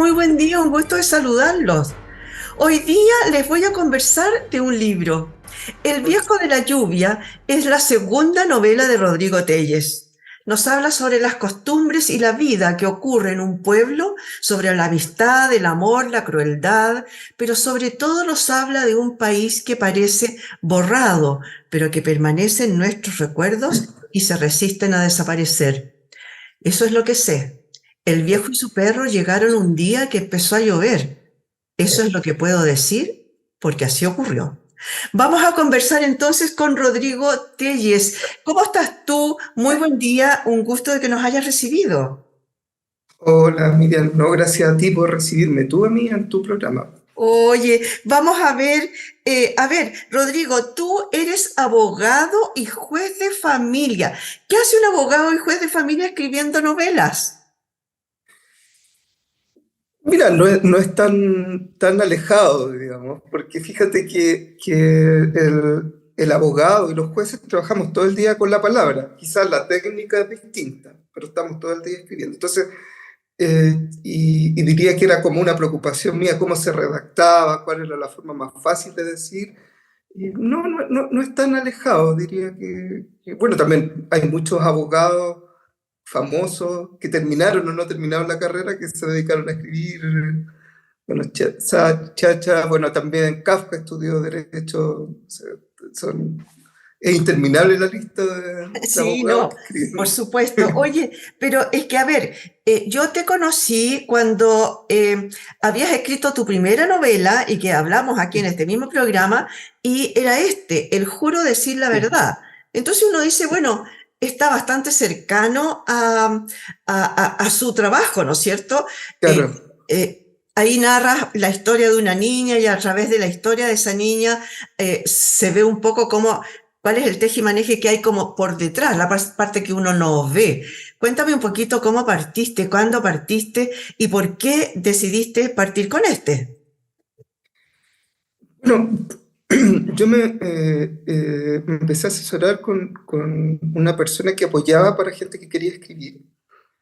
muy buen día, un gusto de saludarlos. Hoy día les voy a conversar de un libro. El viejo de la lluvia es la segunda novela de Rodrigo Telles. Nos habla sobre las costumbres y la vida que ocurre en un pueblo, sobre la amistad, el amor, la crueldad, pero sobre todo nos habla de un país que parece borrado, pero que permanece en nuestros recuerdos y se resisten a desaparecer. Eso es lo que sé. El viejo y su perro llegaron un día que empezó a llover. Eso es lo que puedo decir porque así ocurrió. Vamos a conversar entonces con Rodrigo Telles. ¿Cómo estás tú? Muy buen día, un gusto de que nos hayas recibido. Hola Miriam, no, gracias a ti por recibirme, tú a mí en tu programa. Oye, vamos a ver, Rodrigo, tú eres abogado y juez de familia. ¿Qué hace un abogado y juez de familia escribiendo novelas? Mira, no es tan alejado, digamos, porque fíjate que el abogado y los jueces trabajamos todo el día con la palabra. Quizás la técnica es distinta, pero estamos todo el día escribiendo. Entonces, y diría que era como una preocupación mía cómo se redactaba, cuál era la forma más fácil de decir. Y no es tan alejado, diría bueno, también hay muchos abogados famosos que terminaron o no terminaron la carrera que se dedicaron a escribir. Bueno, Chacha, bueno, también Kafka estudió Derecho. O sea, son, es interminable la lista de Sí, abogados no, que por escriben. supuesto. Oye, pero es que, a ver, yo te conocí cuando habías escrito tu primera novela y que hablamos aquí en este mismo programa, y era El juro decir la Sí, verdad. Entonces uno dice, bueno, está bastante cercano a su trabajo, ¿no es cierto? Eh, claro. ahí narras la historia de una niña y a través de la historia de esa niña se ve un poco cómo cuál es el tejimaneje que hay como por detrás, la parte que uno no ve. Cuéntame un poquito cómo partiste, cuándo partiste y por qué decidiste partir con este. Bueno, yo me empecé a asesorar con una persona que apoyaba para gente que quería escribir.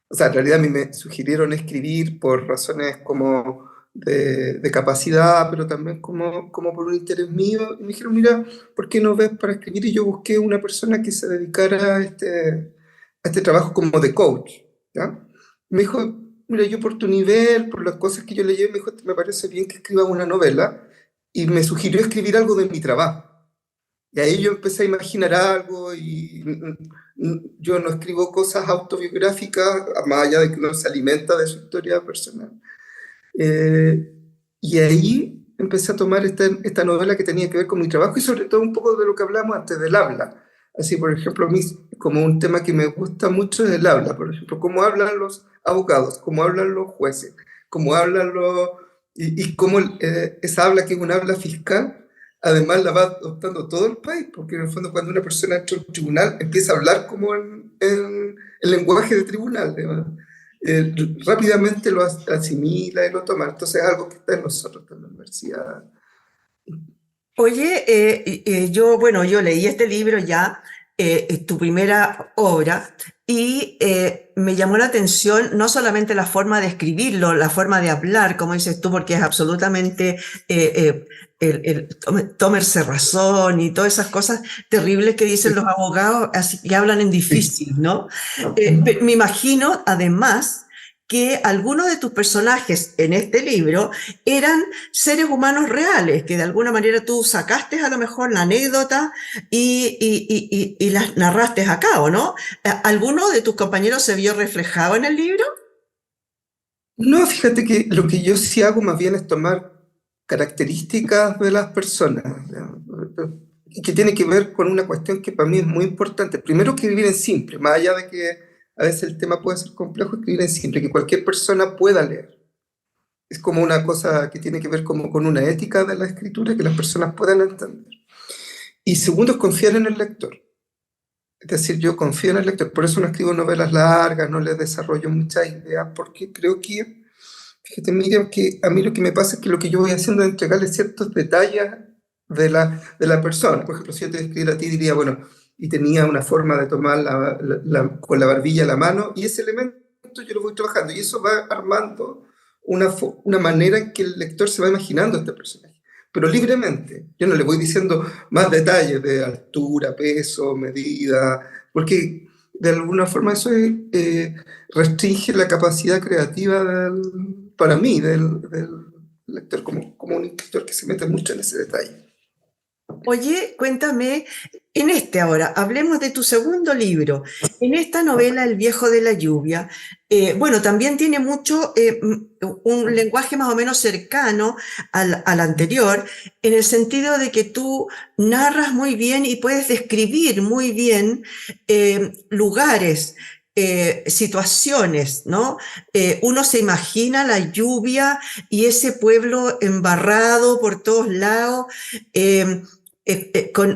O sea, en realidad a mí me sugirieron escribir por razones como de capacidad, pero también como por un interés mío. Y me dijeron, mira, ¿por qué no ves para escribir? Y yo busqué una persona que se dedicara a este trabajo como de coach, ¿ya? Me dijo, mira, yo por tu nivel, por las cosas que yo leí, me dijo, me parece bien que escribas una novela. Y me sugirió escribir algo de mi trabajo. Y ahí yo empecé a imaginar algo y yo no escribo cosas autobiográficas, más allá de que uno se alimenta de su historia personal. Eh, y ahí empecé a tomar esta novela que tenía que ver con mi trabajo y sobre todo un poco de lo que hablamos antes del habla. Así, por ejemplo, a mí como un tema que me gusta mucho es el habla, por ejemplo, cómo hablan los abogados, cómo hablan los jueces, cómo hablan los... y cómo esa habla que es un habla fiscal, además la va adoptando todo el país, porque en el fondo cuando una persona entra a un tribunal empieza a hablar como en el lenguaje de tribunal, ¿no? Rápidamente lo asimila y lo toma. Entonces es algo que está en nosotros, está en la universidad. Oye, bueno, yo leí este libro ya, tu primera obra, y me llamó la atención no solamente la forma de escribirlo, la forma de hablar, como dices tú, porque es absolutamente tomarse razón y todas esas cosas terribles que dicen los Sí. abogados, así que hablan en Sí. difícil, ¿no? Me imagino, además, que algunos de tus personajes en este libro eran seres humanos reales, que de alguna manera tú sacaste a lo mejor la anécdota y las narraste acá, ¿o no? ¿Alguno de tus compañeros se vio reflejado en el libro? No, fíjate que lo que yo sí hago más bien es tomar características de las personas, ¿ya? Y que tiene que ver con una cuestión que para mí es muy importante. Primero, que vivir en simple, más allá de que a veces el tema puede ser complejo, es que vivir en simple, que cualquier persona pueda leer. Es como una cosa que tiene que ver como con una ética de la escritura que las personas puedan entender. Y segundo, es confiar en el lector. Es decir, yo confío en el lector, por eso no escribo novelas largas, no les desarrollo muchas ideas, porque creo que, fíjate, Miriam, que a mí lo que me pasa es que lo que yo voy haciendo es entregarle ciertos detalles de la persona. Por ejemplo, si yo te escribiera a ti, diría, bueno, y tenía una forma de tomar con la barbilla a la mano, y ese elemento yo lo voy trabajando, y eso va armando una manera en que el lector se va imaginando a este personaje, pero libremente. Yo no le voy diciendo más detalles de altura, peso, medida, porque de alguna forma eso restringe la capacidad creativa para mí, del lector, como un lector que se mete mucho en ese detalle. Oye, cuéntame, en este ahora, hablemos de tu segundo libro. En esta novela, El viejo de la lluvia, bueno, también tiene mucho, un lenguaje más o menos cercano al anterior, en el sentido de que tú narras muy bien y puedes describir muy bien lugares, situaciones, ¿no? Uno se imagina la lluvia y ese pueblo embarrado por todos lados.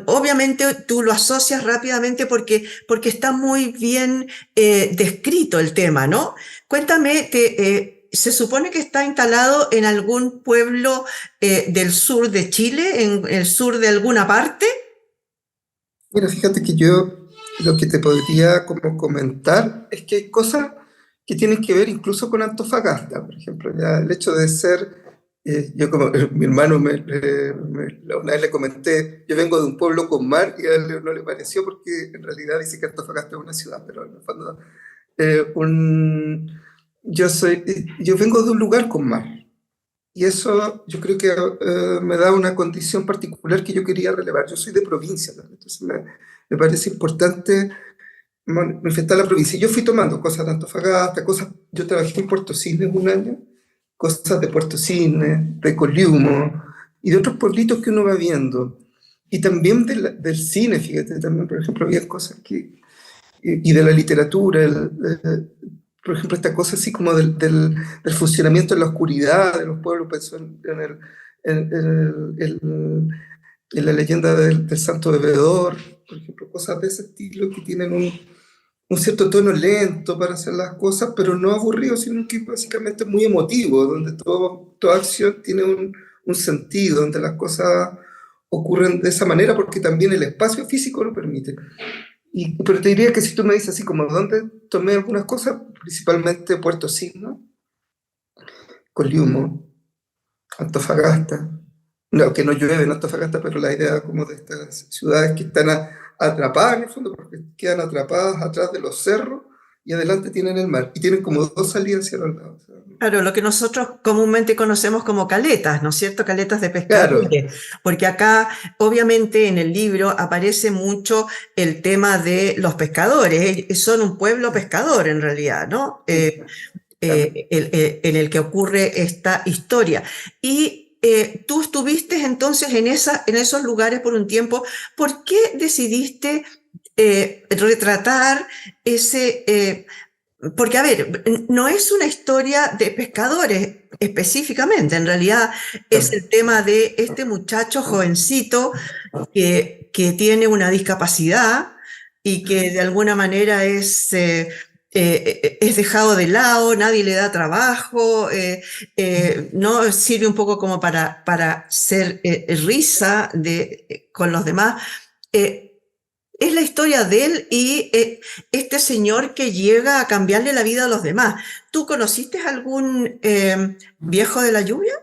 Obviamente tú lo asocias rápidamente porque está muy bien descrito el tema, ¿no? Cuéntame, ¿se supone que está instalado en algún pueblo del sur de Chile, en el sur de alguna parte? Mira, fíjate que yo lo que te podría como comentar es que hay cosas que tienen que ver incluso con Antofagasta, por ejemplo, ya el hecho de ser, yo como mi hermano una vez le comenté, yo vengo de un pueblo con mar y a él no le pareció porque en realidad dice que Antofagasta es una ciudad, pero en el fondo eh, un, yo vengo de un lugar con mar. Y eso yo creo que me da una condición particular que yo quería relevar. Yo soy de provincia, ¿no? Entonces me parece importante manifestar la provincia. Y yo fui tomando cosas de Antofagasta, cosas, yo trabajé en Puerto Cisnes un año, cosas de Puerto Cisnes, de Coliumo y de otros pueblitos que uno va viendo. Y también del cine, fíjate, también, por ejemplo, había cosas que, y de la literatura, por ejemplo, esta cosa así como del funcionamiento en la oscuridad de los pueblos, pensó en la leyenda del santo bebedor, por ejemplo, cosas de ese estilo que tienen un cierto tono lento para hacer las cosas, pero no aburrido, sino que básicamente muy emotivo, donde toda acción tiene un sentido, donde las cosas ocurren de esa manera porque también el espacio físico lo permite. Pero te diría que si tú me dices así como dónde tomé algunas cosas, principalmente Puerto Signo, Coliumo, Antofagasta. No, que no llueve en Antofagasta, pero la idea como de estas ciudades que están atrapadas en el fondo, porque quedan atrapadas atrás de los cerros y adelante tienen el mar. Y tienen como dos salidas hacia los lados. O sea, Claro, lo que nosotros comúnmente conocemos como caletas, ¿no es cierto? Caletas de claro, pescadores, porque acá obviamente en el libro aparece mucho el tema de los pescadores, son un pueblo pescador en realidad, ¿no? claro. En el que ocurre esta historia. Y tú estuviste entonces en esos lugares por un tiempo. ¿Por qué decidiste retratar ese... porque, a ver, no es una historia de pescadores específicamente, en realidad es Claro. el tema de este muchacho jovencito que tiene una discapacidad y que de alguna manera es dejado de lado, nadie le da trabajo, no sirve un poco como para ser risa con los demás. Eh, es la historia de él y este señor que llega a cambiarle la vida a los demás. ¿Tú conociste algún viejo de la lluvia?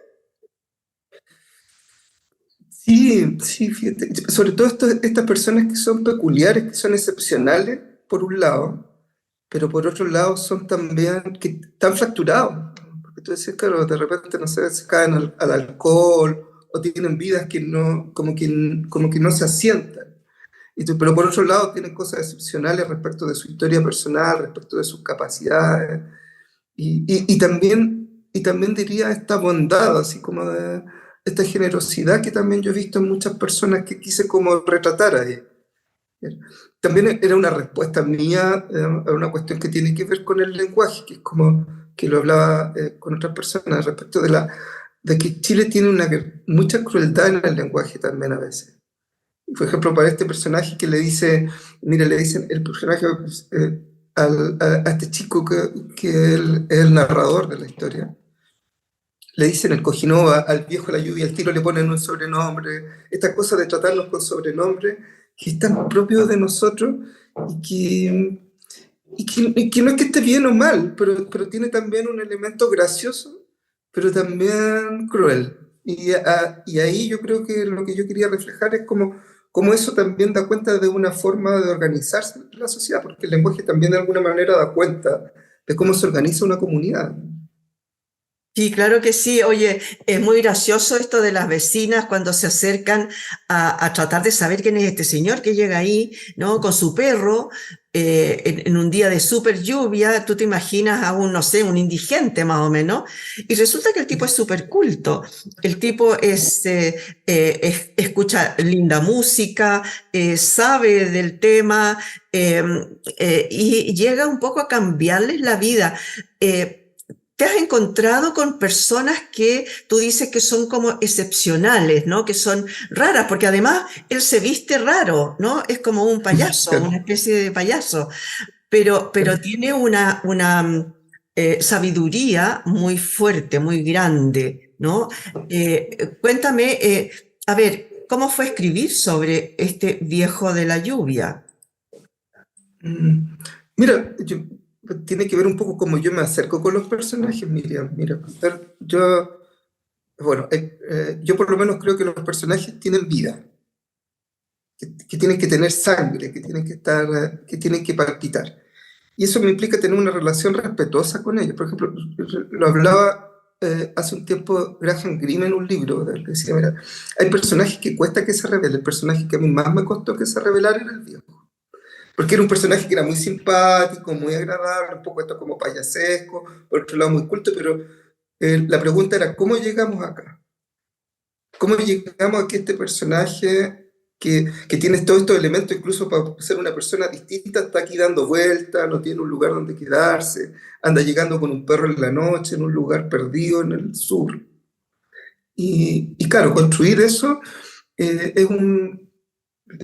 Sí, sí, fíjate. Sobre todo estas personas que son peculiares, que son excepcionales, por un lado, pero por otro lado son también que están fracturados. Porque tú decías, claro, de repente, no sé, se caen al alcohol o tienen vidas que no, como que no se asientan. Pero por otro lado tienen cosas excepcionales respecto de su historia personal, respecto de sus capacidades. Y también diría esta bondad, así como de esta generosidad que también yo he visto en muchas personas que quise como retratar ahí. También era una respuesta mía a una cuestión que tiene que ver con el lenguaje, que es como que lo hablaba con otras personas respecto de que Chile tiene mucha crueldad en el lenguaje también a veces. Por ejemplo, para este personaje que le dice, mira, le dicen el personaje a este chico que es el narrador de la historia, le dicen el Cojinova, al viejo la lluvia, al tiro le ponen un sobrenombre, esta cosa de tratarnos con sobrenombre que es tan propio de nosotros y que no es que esté bien o mal, pero tiene también un elemento gracioso pero también cruel. Y ahí yo creo que lo que yo quería reflejar es cómo eso también da cuenta de una forma de organizarse la sociedad, porque el lenguaje también de alguna manera da cuenta de cómo se organiza una comunidad. Sí, claro que sí. Oye, es muy gracioso esto de las vecinas cuando se acercan a tratar de saber quién es este señor que llega ahí, ¿no? Con su perro, en un día de súper lluvia. Tú te imaginas a un, no sé, un indigente más o menos. Y resulta que el tipo es súper culto. El tipo escucha linda música, sabe del tema, eh, y llega un poco a cambiarles la vida. Eh, ¿Te has encontrado con personas que tú dices que son como excepcionales, ¿no? Que son raras, porque además él se viste raro, ¿no? Es como un payaso, una Claro, especie de payaso, pero claro. tiene una sabiduría muy fuerte, muy grande, ¿no? Cuéntame, a ver, ¿cómo fue escribir sobre este viejo de la lluvia? Mm, Mira, tiene que ver un poco cómo yo me acerco con los personajes, Miriam. Mira, a ver, bueno, yo por lo menos creo que los personajes tienen vida, que tienen que tener sangre, que tienen que estar, que tienen que palpitar. Y eso me implica tener una relación respetuosa con ellos. Por ejemplo, lo hablaba hace un tiempo Graham Greene en un libro, él decía, mira, hay personajes que cuesta que se revelen. El personaje que a mí más me costó que se revelara era el viejo. Porque era un personaje que era muy simpático, muy agradable, un poco esto como payasesco, por otro lado muy culto, pero la pregunta era, ¿cómo llegamos acá? ¿Cómo llegamos a que este personaje que tiene todos estos elementos, incluso para ser una persona distinta, está aquí dando vueltas, no tiene un lugar donde quedarse, anda llegando con un perro en la noche, en un lugar perdido en el sur? Y claro, construir eso es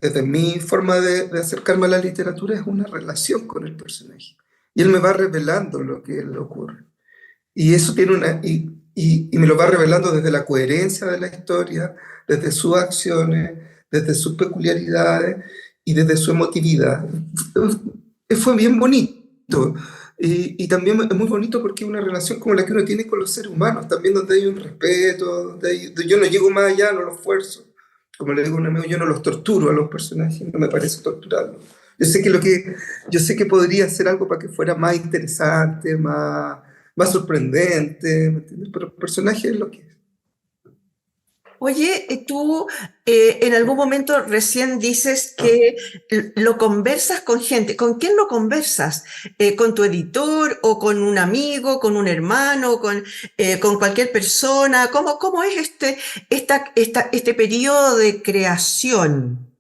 desde mi forma de acercarme a la literatura, es una relación con el personaje. Y él me va revelando lo que le ocurre. Y eso tiene y me lo va revelando desde la coherencia de la historia, desde sus acciones, desde sus peculiaridades y desde su emotividad. Fue bien bonito. Y también es muy bonito porque es una relación como la que uno tiene con los seres humanos, también donde hay un respeto, yo no llego más allá, no lo esfuerzo. Como le digo a un amigo, yo no los torturo a los personajes, no me parece torturarlos. Yo sé que podría hacer algo para que fuera más interesante, más sorprendente, ¿me entiendes? Pero el personaje es lo que es. Oye, tú en algún momento recién dices que lo conversas con gente. ¿Con quién lo conversas? ¿Con tu editor o con un amigo, con un hermano, con cualquier persona? ¿Cómo es este periodo de creación?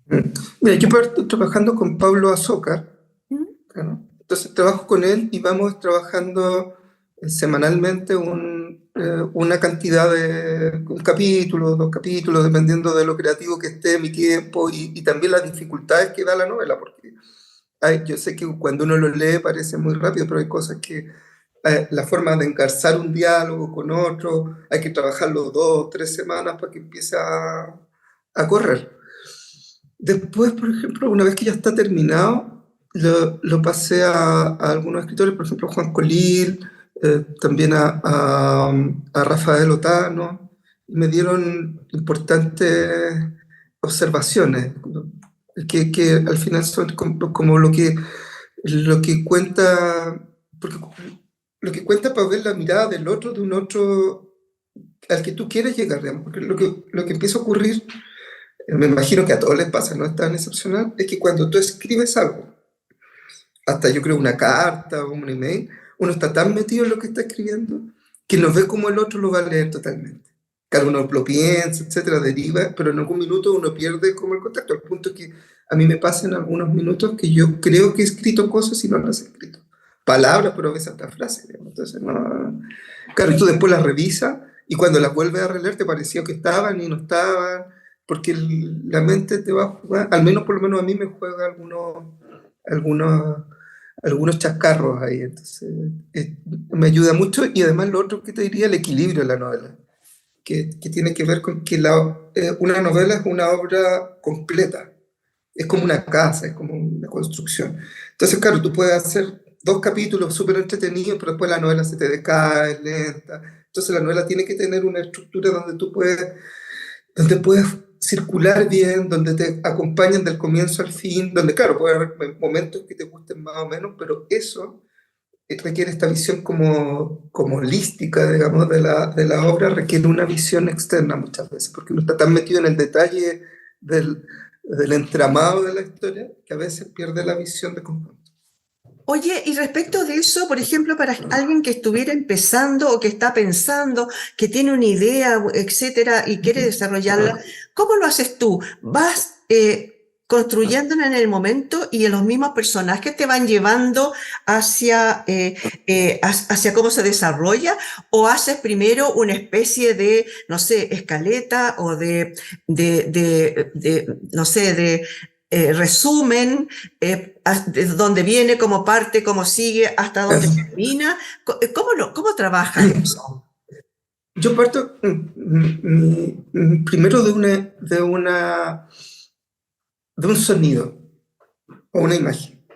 Mm. Mira, yo parto trabajando con Pablo Azócar, ¿Mm? claro. Entonces trabajo con él y vamos trabajando semanalmente una cantidad de un capítulo, dos capítulos, dependiendo de lo creativo que esté mi tiempo y también las dificultades que da la novela, porque yo sé que cuando uno lo lee parece muy rápido, pero hay cosas que la forma de engarzar un diálogo con otro, hay que trabajarlo 2 o 3 semanas para que empiece a correr. Después, por ejemplo, una vez que ya está terminado, lo pasé a algunos escritores, por ejemplo, Juan Colil, también a Rafael Otano, y me dieron importantes observaciones, que al final son como lo que cuenta, porque lo que cuenta para ver la mirada del otro, de un otro al que tú quieres llegar, digamos, porque lo que empieza a ocurrir, me imagino que a todos les pasa, no es tan excepcional, es que cuando tú escribes algo, hasta yo creo una carta o un email, uno está tan metido en lo que está escribiendo que no ve cómo el otro lo va a leer totalmente. Cada uno lo piensa, etcétera, deriva, pero en algún minuto uno pierde como el contacto, al punto que a mí me pasa en algunos minutos que yo creo que he escrito cosas y no las he escrito. Palabras, pero a veces hasta frases, digamos. Entonces, no. Claro, y tú después las revisas y cuando las vuelves a releer te pareció que estaban y no estaban, porque la mente te va a jugar, al menos por lo menos a mí me juega algunos, algunos chascarros ahí. Entonces, me ayuda mucho y además lo otro que te diría, el equilibrio de la novela, que tiene que ver con que una novela es una obra completa, es como una casa, es como una construcción. Entonces, claro, tú puedes hacer 2 capítulos súper entretenidos, pero después la novela se te decae, es lenta. Entonces la novela tiene que tener una estructura donde puedes circular bien, donde te acompañen del comienzo al fin, donde claro, puede haber momentos que te gusten más o menos, pero eso requiere esta visión como holística, digamos, de la obra, requiere una visión externa muchas veces, porque uno está tan metido en el detalle del entramado de la historia que a veces pierde la visión de conjunto. Oye, y respecto de eso, por ejemplo, para alguien que estuviera empezando o que está pensando, que tiene una idea, etcétera, y quiere desarrollarla, ¿cómo lo haces tú? ¿Vas construyéndola en el momento y en los mismos personajes te van llevando hacia cómo se desarrolla? ¿O haces primero una especie de, no sé, escaleta o no sé, de resumen, de dónde viene, cómo parte, cómo sigue, hasta dónde termina? ¿Cómo trabajas eso? Yo parto primero de un sonido o una imagen.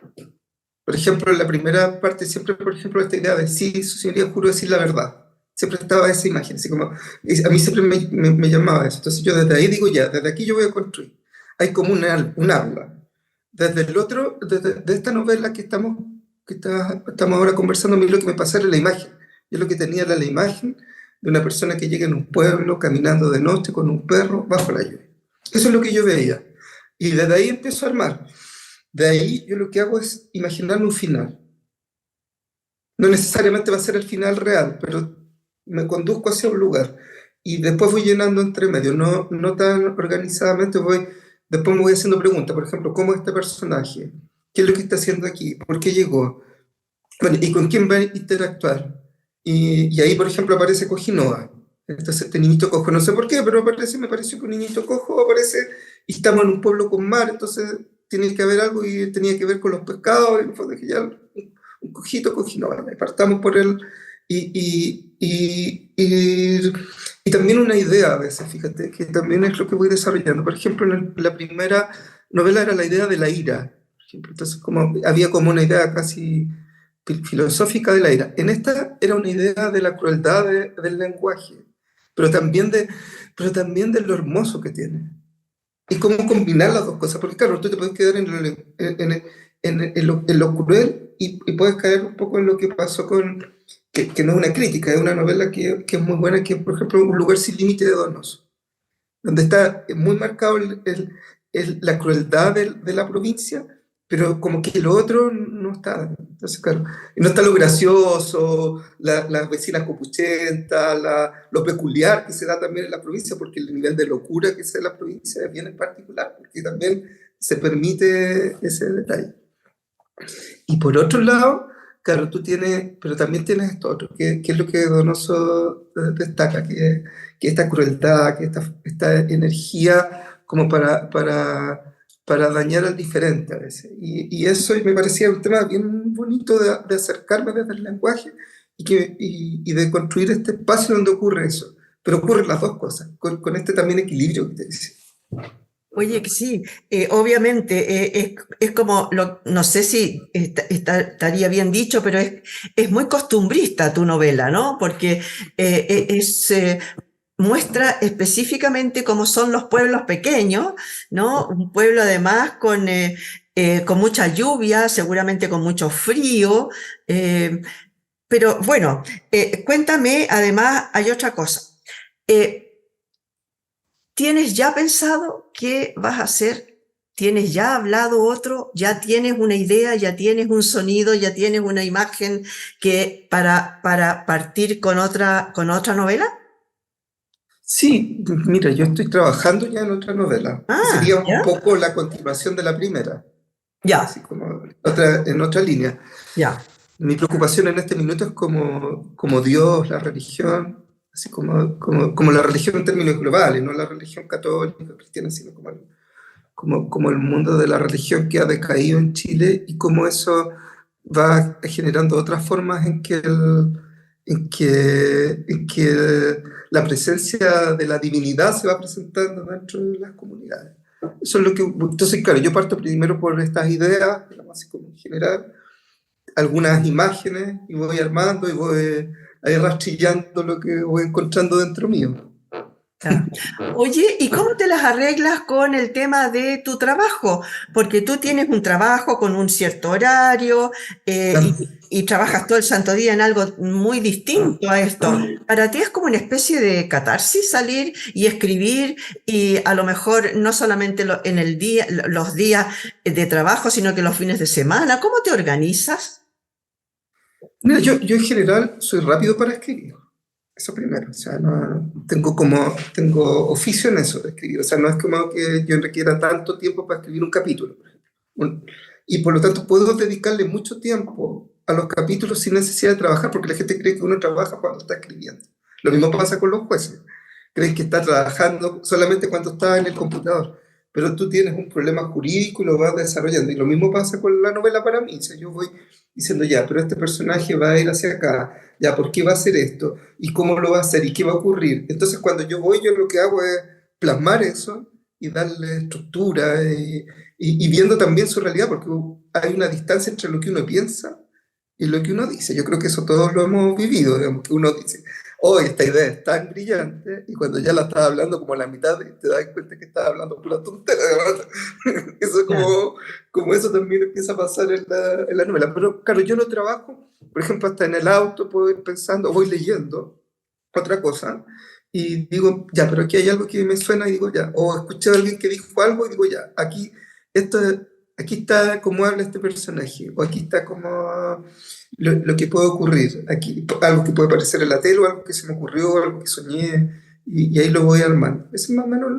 Por ejemplo, en la primera parte siempre, por ejemplo, esta idea de sí, su señoría, juro decir la verdad. Siempre estaba esa imagen, así como, a mí siempre me llamaba eso. Entonces yo desde ahí digo ya, desde aquí yo voy a construir. Hay como un habla. Desde el otro, de esta novela estamos ahora conversando, a mí lo que me pasaba era la imagen. Yo lo que tenía era la imagen de una persona que llega en un pueblo caminando de noche con un perro bajo la lluvia. Eso es lo que yo veía. Y desde ahí empiezo a armar. De ahí yo lo que hago es imaginarme un final. No necesariamente va a ser el final real, pero me conduzco hacia un lugar. Y después voy llenando entre medio, no tan organizadamente, después me voy haciendo preguntas. Por ejemplo, ¿cómo es este personaje? ¿Qué es lo que está haciendo aquí? ¿Por qué llegó? Bueno, ¿y con quién va a interactuar? Y ahí, por ejemplo, aparece Kojinoa. Entonces, este niñito cojo, no sé por qué, pero me pareció que un niñito cojo aparece, y estamos en un pueblo con mar, entonces tiene que haber algo y tenía que ver con los pescados, y en el fondo dije, ya, un cojito, Kojinoa, y partamos por él, y, y, y, y también una idea a veces, fíjate, que también es lo que voy desarrollando. Por ejemplo, en la primera novela era la idea de la ira, por ejemplo, entonces había como una idea casi filosófica de la ira. En esta era una idea de la crueldad del lenguaje, pero también de lo hermoso que tiene. Y cómo combinar las dos cosas, porque claro, tú te puedes quedar en lo cruel y puedes caer un poco en lo que pasó que no es una crítica, es una novela que es muy buena, que es, por ejemplo, Un lugar sin límite de Donoso, donde está muy marcado la crueldad de la provincia, pero como que lo otro no está. Entonces, claro, no está lo gracioso, las vecinas copuchentas, lo peculiar que se da también en la provincia, porque el nivel de locura que se da en la provincia es bien en particular, porque también se permite ese detalle. Y por otro lado, claro, pero también tienes esto otro, que es lo que Donoso destaca, que esta crueldad, que esta energía como para dañar al diferente a veces. Y eso me parecía un tema bien bonito de acercarme desde el lenguaje y de construir este espacio donde ocurre eso. Pero ocurren las dos cosas, con este también equilibrio que te decía. Oye, que sí, obviamente, es como, no sé si estaría bien dicho, pero es muy costumbrista tu novela, ¿no? Porque muestra específicamente cómo son los pueblos pequeños, ¿no? Un pueblo además con mucha lluvia, seguramente con mucho frío, pero bueno, cuéntame, además hay otra cosa. Eh, ¿Tienes ya pensado qué vas a hacer? ¿Tienes ya hablado otro? ¿Ya tienes una idea? ¿Ya tienes un sonido? ¿Ya tienes una imagen para partir con otra novela? Sí, mira, yo estoy trabajando ya en otra novela, que Ah, sería un ya, poco la continuación de la primera, así ya, como en otra línea. ya. Mi preocupación en este minuto es como Dios, la religión, así como la religión en términos globales, no la religión católica, cristiana, sino como el mundo de la religión que ha decaído en Chile y cómo eso va generando otras formas en que la presencia de la divinidad se va presentando dentro de las comunidades. Eso es lo que, entonces, claro, yo parto primero por estas ideas, digamos así como en general, algunas imágenes y voy armando y voy ahí rastrillando lo que voy encontrando dentro mío. Claro. Oye, ¿y cómo te las arreglas con el tema de tu trabajo? Porque tú tienes un trabajo con un cierto horario Claro. y trabajas todo el santo día en algo muy distinto a esto. Para ti es como una especie de catarsis salir y escribir y a lo mejor no solamente en el día, los días de trabajo, sino que los fines de semana. ¿Cómo te organizas? Mira, yo en general soy rápido para escribir. Eso primero, o sea, no, tengo oficio en eso de escribir, o sea, no es como que yo requiera tanto tiempo para escribir un capítulo, por ejemplo. Y por lo tanto puedo dedicarle mucho tiempo a los capítulos sin necesidad de trabajar, porque la gente cree que uno trabaja cuando está escribiendo. Lo mismo pasa con los jueces, creen que está trabajando solamente cuando está en el computador, pero tú tienes un problema jurídico y lo vas desarrollando, y lo mismo pasa con la novela para mí, o sea, yo voy diciendo ya, pero este personaje va a ir hacia acá, ya, ¿por qué va a hacer esto? ¿Y cómo lo va a hacer? ¿Y qué va a ocurrir? Entonces, cuando yo voy, yo lo que hago es plasmar eso y darle estructura y viendo también su realidad, porque hay una distancia entre lo que uno piensa y lo que uno dice. Yo creo que eso todos lo hemos vivido, digamos, que uno dice, oh, esta idea es tan brillante, y cuando ya la estás hablando como a la mitad, te das cuenta que estás hablando pura tontera. Eso Claro. como eso también empieza a pasar en la novela. Pero claro, yo lo trabajo, por ejemplo, hasta en el auto puedo ir pensando, voy leyendo otra cosa, y digo, ya, pero aquí hay algo que me suena, y digo, ya, o escuché a alguien que dijo algo, y digo, ya, esto, aquí está cómo habla este personaje, o aquí está cómo lo que puede ocurrir, aquí, algo que puede aparecer en la tele, o algo que se me ocurrió, algo que soñé, y ahí lo voy armando. Ese es más o menos.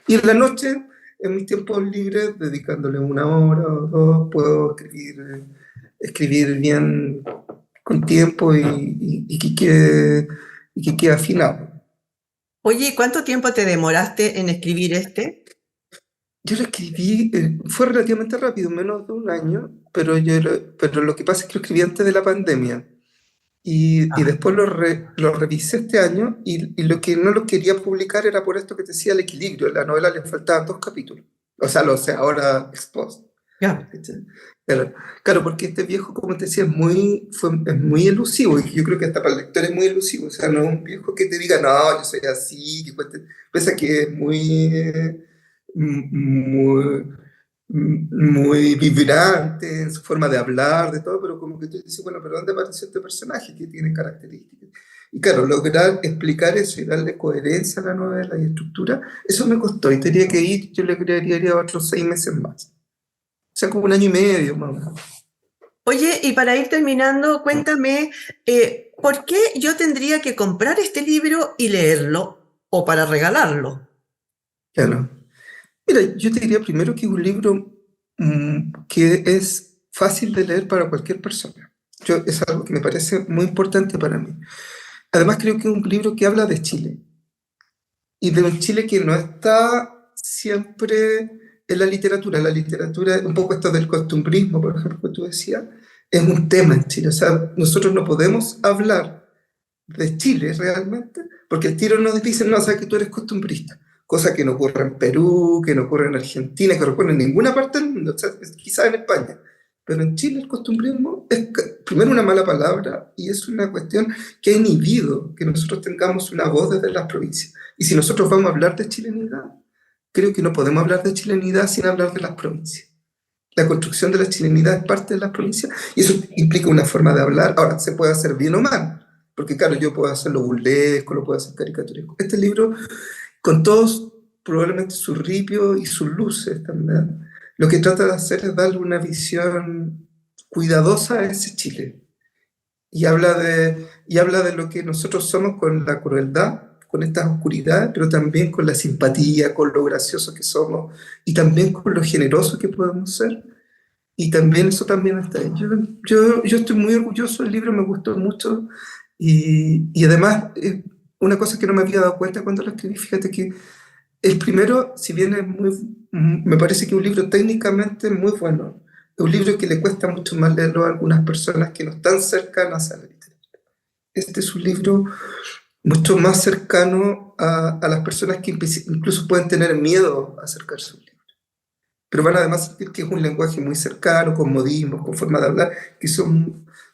Y en la noche, en mis tiempos libres, dedicándole una hora o dos, puedo escribir bien con tiempo y que quede afinado. Oye, ¿cuánto tiempo te demoraste en escribir este? Yo lo escribí, fue relativamente rápido, menos de un año, pero lo que pasa es que lo escribí antes de la pandemia. Y Ah, después lo revisé este año y lo que no lo quería publicar era por esto que te decía el equilibrio. La novela le faltaban 2 capítulos. O sea, lo sé ahora expuesto. ya. ¿Cachai? Claro, porque este viejo, como te decía, es muy elusivo, y yo creo que hasta para el lector es muy elusivo. O sea, no es un viejo que te diga, no, yo soy así, pese a que es muy, muy vibrante en su forma de hablar, de todo, pero como que tú dices, bueno, pero ¿dónde apareció este personaje que tiene características? Y claro, lograr explicar eso y darle coherencia a la novela y estructura, eso me costó, y tenía que ir, yo le creería otros 6 meses más. O sea, como un año y medio, más o menos. Oye, y para ir terminando, cuéntame, ¿por qué yo tendría que comprar este libro y leerlo o para regalarlo? Claro. Mira, yo te diría primero que es un libro que es fácil de leer para cualquier persona. Es algo que me parece muy importante para mí. Además, creo que es un libro que habla de Chile, y de un Chile que no está siempre en la literatura. La literatura, un poco esto del costumbrismo, por ejemplo, que tú decías, es un tema en Chile. O sea, nosotros no podemos hablar de Chile realmente, porque el tiro nos dicen, no, sabes que tú eres costumbrista, cosa que no ocurre en Perú, que no ocurre en Argentina, que no ocurre en ninguna parte del mundo, o sea, quizás en España. Pero en Chile el costumbrismo es primero una mala palabra, y es una cuestión que ha inhibido que nosotros tengamos una voz desde las provincias. Y si nosotros vamos a hablar de chilenidad, creo que no podemos hablar de chilenidad sin hablar de las provincias. La construcción de la chilenidad es parte de las provincias, y eso implica una forma de hablar. Ahora, se puede hacer bien o mal, porque claro, yo puedo hacerlo burlesco, lo puedo hacer caricaturesco. Este libro, con todos probablemente sus ripios y sus luces también, lo que trata de hacer es darle una visión cuidadosa a ese Chile. Y habla de lo que nosotros somos, con la crueldad, con esta oscuridad, pero también con la simpatía, con lo gracioso que somos, y también con lo generoso que podemos ser. Y también eso también está ahí. Yo estoy muy orgulloso del libro, me gustó mucho. Y además, una cosa que no me había dado cuenta cuando lo escribí, fíjate que el primero, si bien me parece que es un libro técnicamente muy bueno, es un libro que le cuesta mucho más leerlo a algunas personas que no están cercanas a la literatura. Este es un libro mucho más cercano a las personas que incluso pueden tener miedo a acercarse a un libro, pero van además a sentir que es un lenguaje muy cercano, con modismos, con forma de hablar, que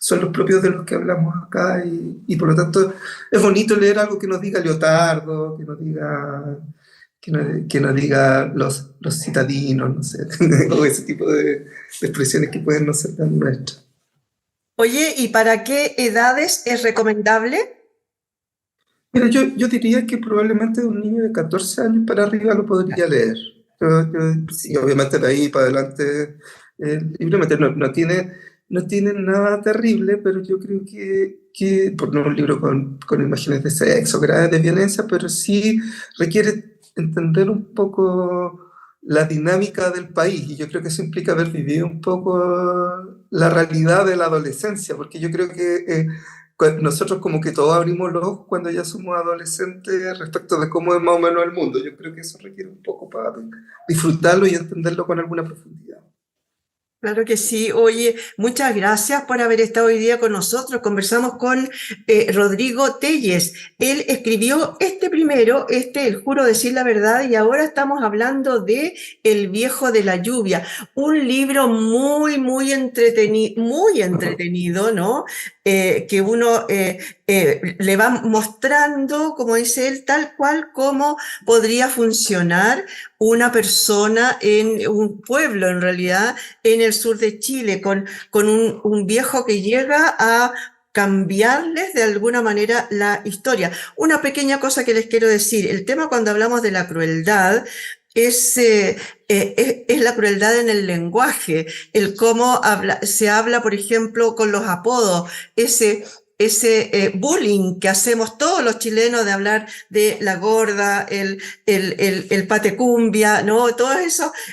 son los propios de los que hablamos acá y por lo tanto es bonito leer algo que nos diga Leotardo, que nos diga los citadinos, no sé, o ese tipo de expresiones que pueden no ser tan nuestras. Oye, ¿y para qué edades es recomendable? Mira, yo diría que probablemente un niño de 14 años para arriba lo podría leer. Sí, obviamente de ahí para adelante libremente no tiene nada terrible, pero yo creo por no un libro con imágenes de sexo, graves de violencia, pero sí requiere entender un poco la dinámica del país, y yo creo que eso implica haber vivido un poco la realidad de la adolescencia, porque yo creo que nosotros como que todos abrimos los ojos cuando ya somos adolescentes respecto de cómo es más o menos el mundo. Yo creo que eso requiere un poco para disfrutarlo y entenderlo con alguna profundidad. Claro que sí. Oye, muchas gracias por haber estado hoy día con nosotros. Conversamos con Rodrigo Telles. Él escribió este primero, El juro decir la verdad, y ahora estamos hablando de El viejo de la lluvia, un libro muy entretenido, ¿no? Que uno le va mostrando, como dice él, tal cual como podría funcionar una persona en un pueblo, en realidad, en el sur de Chile, con un viejo que llega a cambiarles de alguna manera la historia. Una pequeña cosa que les quiero decir, el tema cuando hablamos de la crueldad es la crueldad en el lenguaje, el cómo se habla, por ejemplo, con los apodos, ese bullying que hacemos todos los chilenos de hablar de la gorda, el patecumbia, ¿no? Todos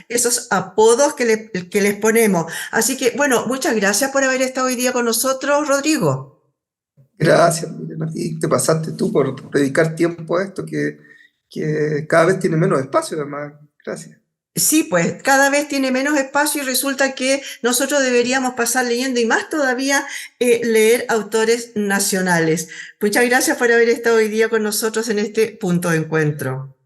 esos apodos que les ponemos. Así que, bueno, muchas gracias por haber estado hoy día con nosotros, Rodrigo. Gracias, Milena. Y te pasaste tú por dedicar tiempo a esto que cada vez tiene menos espacio, además. Gracias. Sí, pues cada vez tiene menos espacio y resulta que nosotros deberíamos pasar leyendo y más todavía leer autores nacionales. Muchas gracias por haber estado hoy día con nosotros en este punto de encuentro.